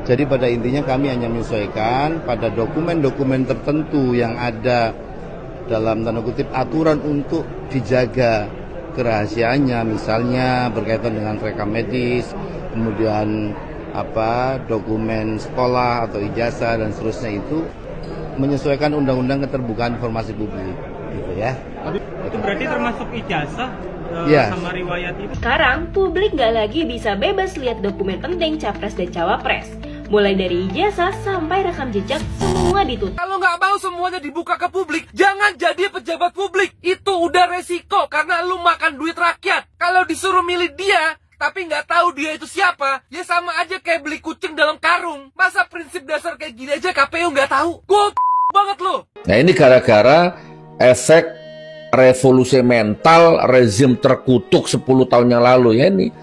Jadi pada intinya kami hanya menyesuaikan pada dokumen-dokumen tertentu yang ada dalam tanda kutip aturan untuk dijaga kerahasiaannya, misalnya berkaitan dengan rekam medis, kemudian dokumen sekolah atau ijazah dan seterusnya, itu menyesuaikan Undang-Undang Keterbukaan Informasi Publik, gitu ya. Itu berarti termasuk ijazah sama riwayat itu. Sekarang publik nggak lagi bisa bebas lihat dokumen penting capres dan cawapres. Mulai dari ijazah sampai rekam jejak, semua ditutup. Kalau nggak mau semuanya dibuka ke publik, jangan jadi pejabat publik. Itu udah resiko karena lu makan duit rakyat. Kalau disuruh milih dia, tapi nggak tahu dia itu siapa, ya sama aja kayak beli kucing dalam karung. Masa prinsip dasar kayak gini aja KPU nggak tahu? Banget lo. Nah, ini gara-gara efek revolusi mental rezim terkutuk 10 tahun yang lalu ya ini.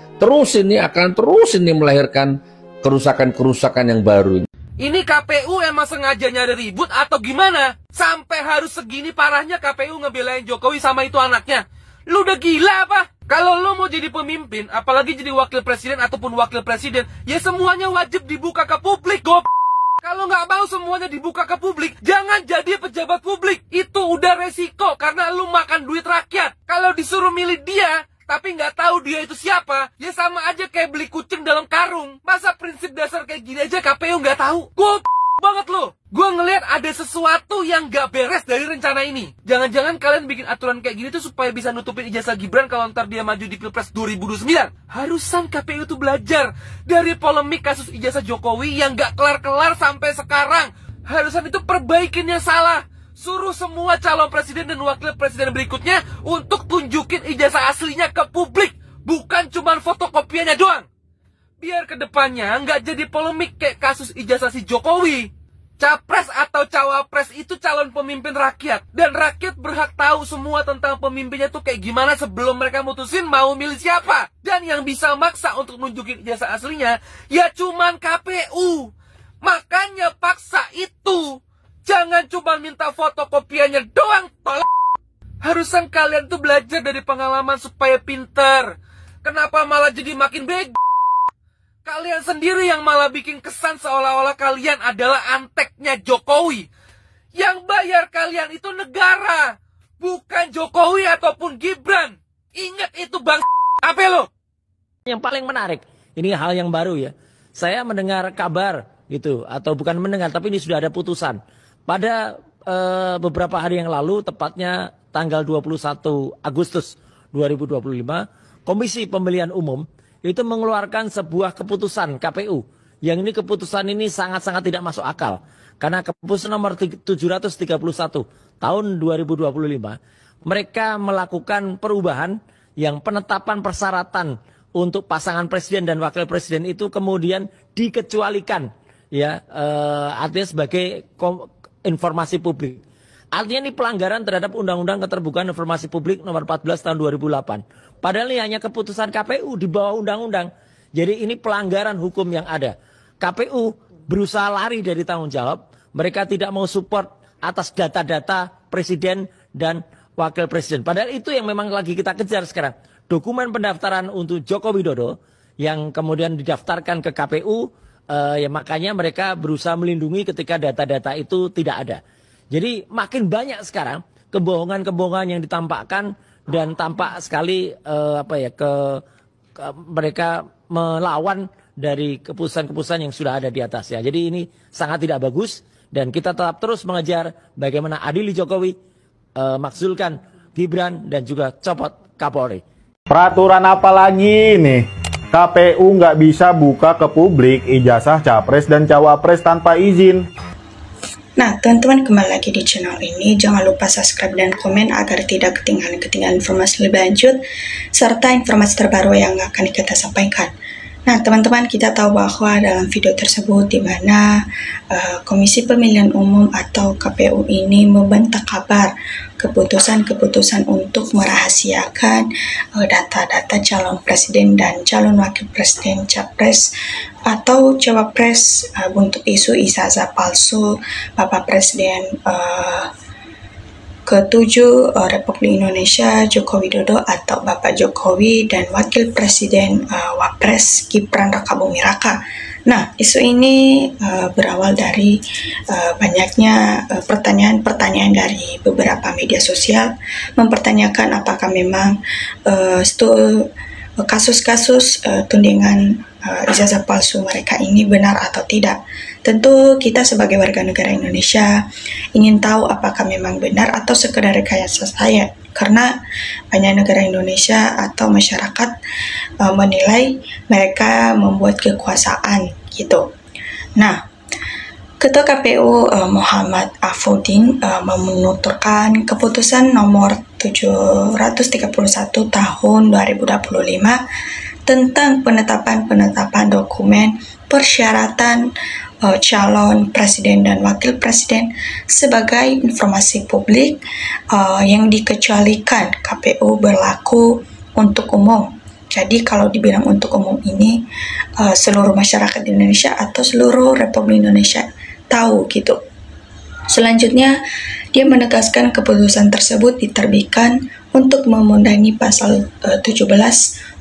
Akan terus melahirkan kerusakan-kerusakan yang baru. Ini KPU emang sengaja nyari ribut atau gimana? Sampai harus segini parahnya KPU ngebelain Jokowi sama itu anaknya. Lu udah gila apa? Kalau lu mau jadi pemimpin, apalagi jadi wakil presiden ataupun wakil presiden, ya semuanya wajib dibuka ke publik, Kalau nggak mau semuanya dibuka ke publik, jangan jadi pejabat publik. Itu udah resiko karena lu makan duit rakyat. Kalau disuruh milih dia, tapi nggak tahu dia itu siapa, ya sama aja kayak beli kucing dalam karung. Masa prinsip dasar kayak gini aja KPU nggak tahu? Banget lo. Gue ngelihat ada sesuatu yang gak beres dari rencana ini. Jangan-jangan kalian bikin aturan kayak gini tuh supaya bisa nutupin ijazah Gibran kalau ntar dia maju di Pilpres 2029. Harusan KPU tuh belajar dari polemik kasus ijazah Jokowi yang gak kelar-kelar sampai sekarang. Harusan itu perbaikin yang salah. Suruh semua calon presiden dan wakil presiden berikutnya untuk tunjukin ijazah aslinya ke publik. Bukan cuma fotokopiannya doang. Biar kedepannya nggak jadi polemik kayak kasus ijazah si Jokowi. Capres atau cawapres itu calon pemimpin rakyat. Dan rakyat berhak tahu semua tentang pemimpinnya tuh kayak gimana sebelum mereka mutusin mau milih siapa. Dan yang bisa maksa untuk nunjukin ijazah aslinya, ya cuman KPU. Makanya paksa itu. Jangan cuma minta fotokopiannya doang, tolong. Harusan kalian tuh belajar dari pengalaman supaya pinter. Kenapa malah jadi makin bego? Kalian sendiri yang malah bikin kesan seolah-olah kalian adalah anteknya Jokowi. Yang bayar kalian itu negara, bukan Jokowi ataupun Gibran. Ingat itu bang. Apa lo? Yang paling menarik, ini hal yang baru ya. Saya mendengar kabar gitu, atau bukan mendengar, tapi ini sudah ada putusan. Pada beberapa hari yang lalu, tepatnya tanggal 21 Agustus 2025, Komisi Pemilihan Umum itu mengeluarkan sebuah keputusan KPU. Yang ini keputusan ini sangat-sangat tidak masuk akal. Karena keputusan nomor 731 tahun 2025, mereka melakukan perubahan yang penetapan persyaratan untuk pasangan presiden dan wakil presiden itu kemudian dikecualikan. Ya, artinya sebagai informasi publik. Artinya ini pelanggaran terhadap Undang-Undang Keterbukaan Informasi Publik nomor 14 tahun 2008. Padahal ini hanya keputusan KPU di bawah undang-undang. Jadi ini pelanggaran hukum yang ada. KPU berusaha lari dari tanggung jawab. Mereka tidak mau support atas data-data presiden dan wakil presiden. Padahal itu yang memang lagi kita kejar sekarang. Dokumen pendaftaran untuk Joko Widodo yang kemudian didaftarkan ke KPU. Ya makanya mereka berusaha melindungi ketika data-data itu tidak ada. Jadi makin banyak sekarang kebohongan-kebohongan yang ditampakkan dan tampak sekali mereka melawan dari keputusan-keputusan yang sudah ada di atasnya. Jadi ini sangat tidak bagus dan kita tetap terus mengejar bagaimana adili Jokowi, makzulkan Gibran dan juga copot Kapolri. Peraturan apa lagi nih? KPU nggak bisa buka ke publik ijazah capres dan cawapres tanpa izin. Nah, teman-teman kembali lagi di channel ini. Jangan lupa subscribe dan komen agar tidak ketinggalan informasi lebih lanjut serta informasi terbaru yang akan kita sampaikan. Nah, teman-teman, kita tahu bahwa dalam video tersebut di mana Komisi Pemilihan Umum atau KPU ini membantah kabar keputusan-keputusan untuk merahasiakan data-data calon presiden dan calon wakil presiden, capres atau cawapres untuk isu ijazah palsu Bapak Presiden ke-7 Republik Indonesia Joko Widodo atau Bapak Jokowi dan Wakil Presiden Wapres Gibran Rakabuming Raka. Nah, isu ini berawal dari banyaknya pertanyaan-pertanyaan dari beberapa media sosial mempertanyakan apakah memang kasus-kasus tudingan ijazah palsu mereka ini benar atau tidak. Tentu kita sebagai warga negara Indonesia ingin tahu apakah memang benar atau sekedar rekayasa saya, karena banyak negara Indonesia atau masyarakat menilai mereka membuat kekuasaan gitu. Nah, Ketua KPU Muhammad Afudin menuturkan keputusan nomor 731 tahun 2025 tentang penetapan dokumen persyaratan calon presiden dan wakil presiden sebagai informasi publik yang dikecualikan KPU berlaku untuk umum. Jadi kalau dibilang untuk umum ini seluruh masyarakat Indonesia atau seluruh Republik Indonesia tahu gitu. Selanjutnya, dia menegaskan keputusan tersebut diterbitkan untuk memenuhi pasal 17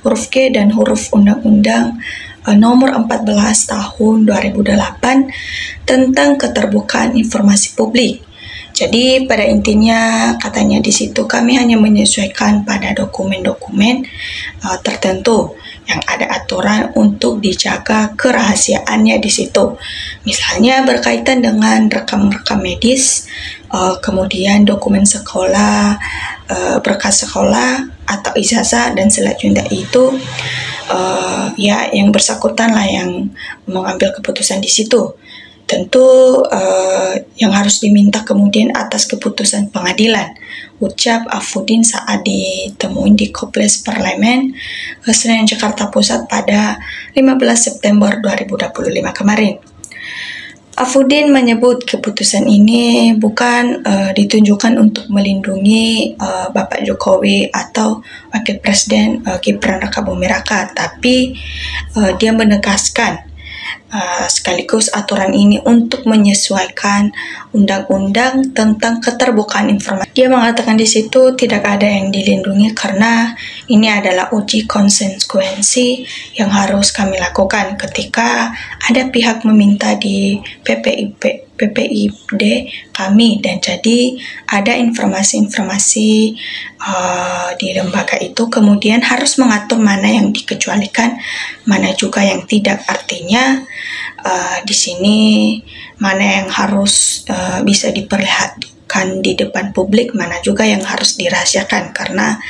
huruf G dan huruf Undang-Undang nomor 14 tahun 2008 tentang keterbukaan informasi publik. Jadi pada intinya katanya di situ kami hanya menyesuaikan pada dokumen-dokumen tertentu yang ada aturan untuk dijaga kerahasiaannya di situ. Misalnya berkaitan dengan rekam-rekam medis, kemudian dokumen sekolah, berkas sekolah atau ijazah dan selanjutnya itu ya yang bersangkutan lah yang mengambil keputusan di situ. Tentu yang harus diminta kemudian atas keputusan pengadilan, ucap Afudin saat ditemuin di Kompleks Parlemen Senayan Jakarta Pusat pada 15 September 2025 kemarin. Afudin menyebut keputusan ini bukan ditunjukkan untuk melindungi Bapak Jokowi atau Wakil Presiden Gibran Rakabuming Raka, tapi dia menegaskan sekaligus aturan ini untuk menyesuaikan undang-undang tentang keterbukaan informasi. Dia mengatakan di situ tidak ada yang dilindungi karena ini adalah uji konsekuensi yang harus kami lakukan ketika ada pihak meminta di PPID kami, dan jadi ada informasi-informasi di lembaga itu kemudian harus mengatur mana yang dikecualikan, mana juga yang tidak. Artinya di sini mana yang harus bisa diperlihatkan di depan publik, mana juga yang harus dirahasiakan karena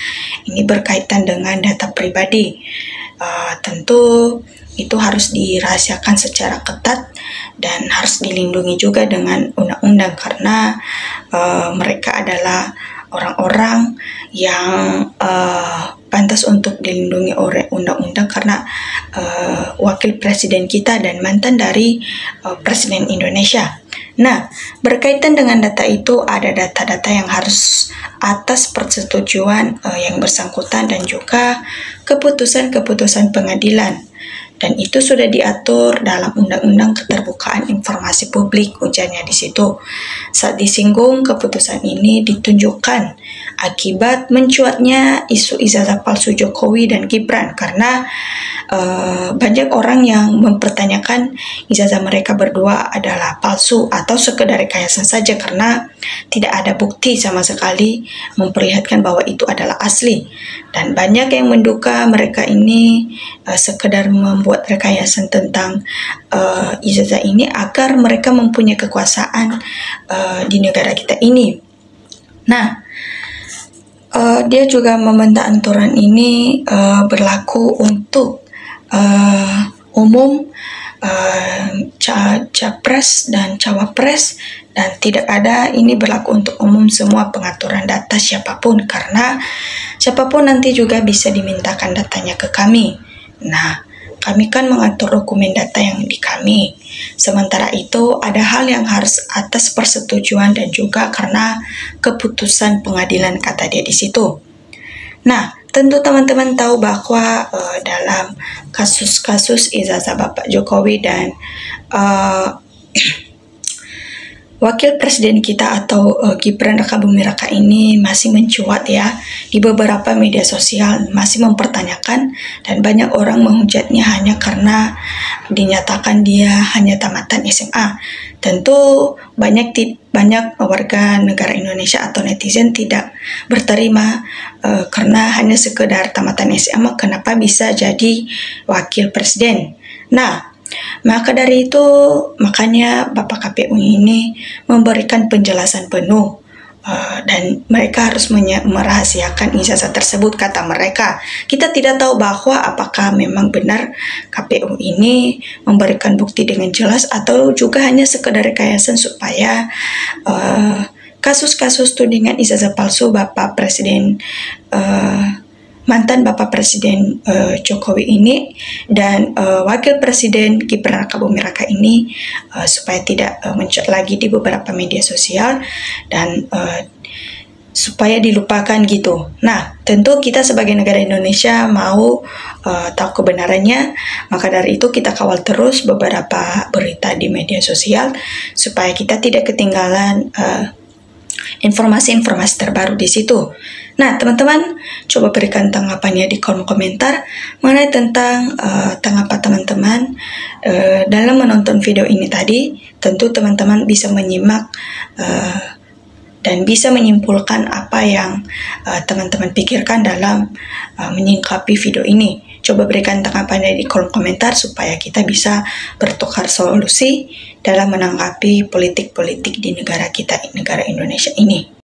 ini berkaitan dengan data pribadi. Tentu itu harus dirahasiakan secara ketat dan harus dilindungi juga dengan undang-undang karena mereka adalah orang-orang yang pantas untuk dilindungi oleh undang-undang karena wakil presiden kita dan mantan dari presiden Indonesia. Nah, berkaitan dengan data itu ada data-data yang harus atas persetujuan yang bersangkutan dan juga keputusan-keputusan pengadilan. Dan itu sudah diatur dalam Undang-Undang Keterbukaan Informasi Publik, ujarnya di situ. Saat disinggung, keputusan ini ditunjukkan akibat mencuatnya isu ijazah palsu Jokowi dan Gibran karena banyak orang yang mempertanyakan ijazah mereka berdua adalah palsu atau sekedar rekayasa saja karena tidak ada bukti sama sekali memperlihatkan bahwa itu adalah asli. Dan banyak yang menduga mereka ini sekedar membuat rekayasa tentang ijazah ini agar mereka mempunyai kekuasaan di negara kita ini. Nah, dia juga membantah aturan ini berlaku untuk umum capres dan cawapres, dan tidak ada ini berlaku untuk umum semua pengaturan data siapapun karena siapapun nanti juga bisa dimintakan datanya ke kami. Nah, kami kan mengatur dokumen data yang di kami. Sementara itu ada hal yang harus atas persetujuan dan juga karena keputusan pengadilan, kata dia di situ. Nah, tentu teman-teman tahu bahwa dalam kasus-kasus ijazah Bapak Jokowi dan wakil presiden kita atau Gibran Rakabuming Raka ini masih mencuat ya di beberapa media sosial, masih mempertanyakan dan banyak orang menghujatnya hanya karena dinyatakan dia hanya tamatan SMA. Tentu banyak warga negara Indonesia atau netizen tidak berterima karena hanya sekedar tamatan SMA kenapa bisa jadi wakil presiden. Nah, maka dari itu, makanya Bapak KPU ini memberikan penjelasan penuh dan mereka harus merahasiakan ijazah tersebut, kata mereka. Kita tidak tahu bahwa apakah memang benar KPU ini memberikan bukti dengan jelas atau juga hanya sekedar rekayasa supaya kasus-kasus tudingan ijazah palsu Bapak Presiden mantan Bapak Presiden Jokowi ini dan Wakil Presiden Gibran Rakabuming Raka ini supaya tidak mencuat lagi di beberapa media sosial dan supaya dilupakan gitu. Nah, tentu kita sebagai negara Indonesia mau tahu kebenarannya, maka dari itu kita kawal terus beberapa berita di media sosial supaya kita tidak ketinggalan informasi-informasi terbaru di situ. Nah, teman-teman, coba berikan tanggapannya di kolom komentar mengenai tentang tanggapan teman-teman dalam menonton video ini tadi. Tentu teman-teman bisa menyimak dan bisa menyimpulkan apa yang teman-teman pikirkan dalam menyingkapi video ini. Coba berikan tanggapannya di kolom komentar supaya kita bisa bertukar solusi dalam menanggapi politik-politik di negara kita, negara Indonesia ini.